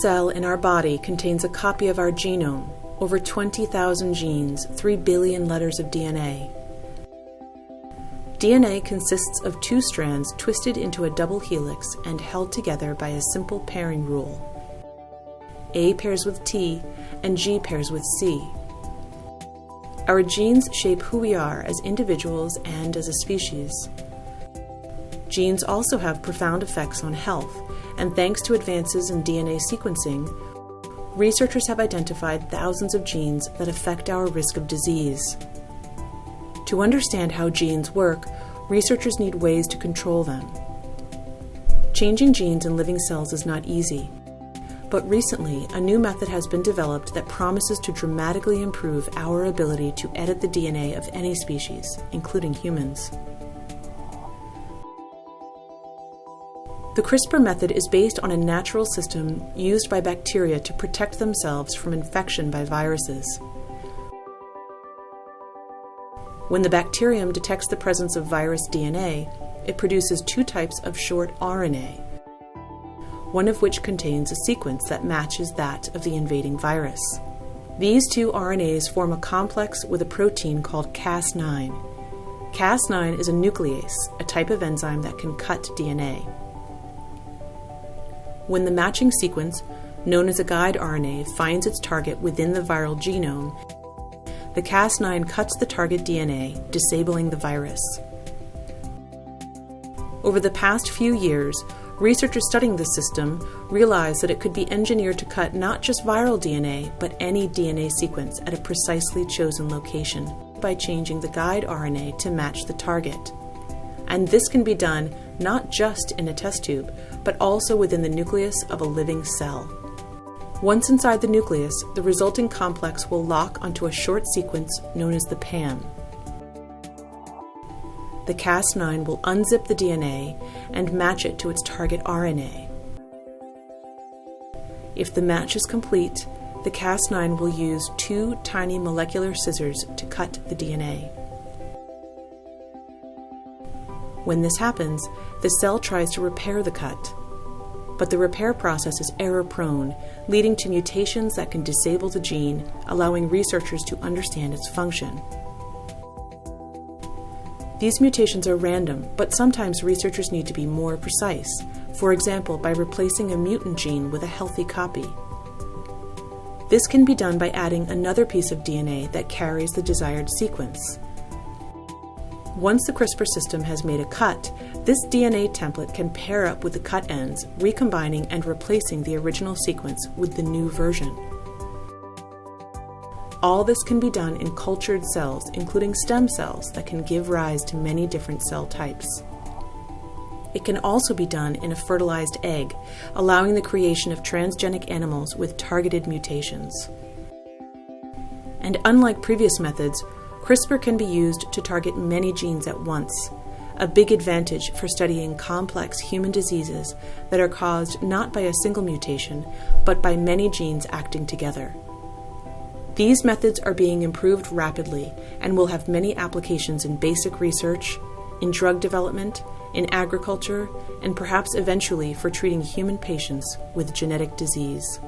cell in our body contains a copy of our genome, over 20,000 genes, 3 billion letters of DNA. DNA consists of 2 strands twisted into a double helix and held together by a simple pairing rule. A pairs with T and G pairs with C. Our genes shape who we are as individuals and as a species. Genes also have profound effects on health, and thanks to advances in DNA sequencing, researchers have identified thousands of genes that affect our risk of disease. To understand how genes work, researchers need ways to control them. Changing genes in living cells is not easy, but recently a new method has been developed that promises to dramatically improve our ability to edit the DNA of any species, including humans. The CRISPR method is based on a natural system used by bacteria to protect themselves from infection by viruses. When the bacterium detects the presence of virus DNA, it produces 2 types of short RNA, one of which contains a sequence that matches that of the invading virus. These 2 RNAs form a complex with a protein called Cas9. Cas9 is a nuclease, a type of enzyme that can cut DNA. When the matching sequence, known as a guide RNA, finds its target within the viral genome, the Cas9 cuts the target DNA, disabling the virus. Over the past few years, researchers studying this system realized that it could be engineered to cut not just viral DNA, but any DNA sequence at a precisely chosen location by changing the guide RNA to match the target. And this can be done not just in a test tube, but also within the nucleus of a living cell. Once inside the nucleus, the resulting complex will lock onto a short sequence known as the PAM. The Cas9 will unzip the DNA and match it to its target RNA. If the match is complete, the Cas9 will use 2 tiny molecular scissors to cut the DNA. When this happens, the cell tries to repair the cut. But the repair process is error-prone, leading to mutations that can disable the gene, allowing researchers to understand its function. These mutations are random, but sometimes researchers need to be more precise, for example, by replacing a mutant gene with a healthy copy. This can be done by adding another piece of DNA that carries the desired sequence. Once the CRISPR system has made a cut, this DNA template can pair up with the cut ends, recombining and replacing the original sequence with the new version. All this can be done in cultured cells, including stem cells that can give rise to many different cell types. It can also be done in a fertilized egg, allowing the creation of transgenic animals with targeted mutations. And unlike previous methods, CRISPR can be used to target many genes at once, a big advantage for studying complex human diseases that are caused not by a single mutation, but by many genes acting together. These methods are being improved rapidly and will have many applications in basic research, in drug development, in agriculture, and perhaps eventually for treating human patients with genetic disease.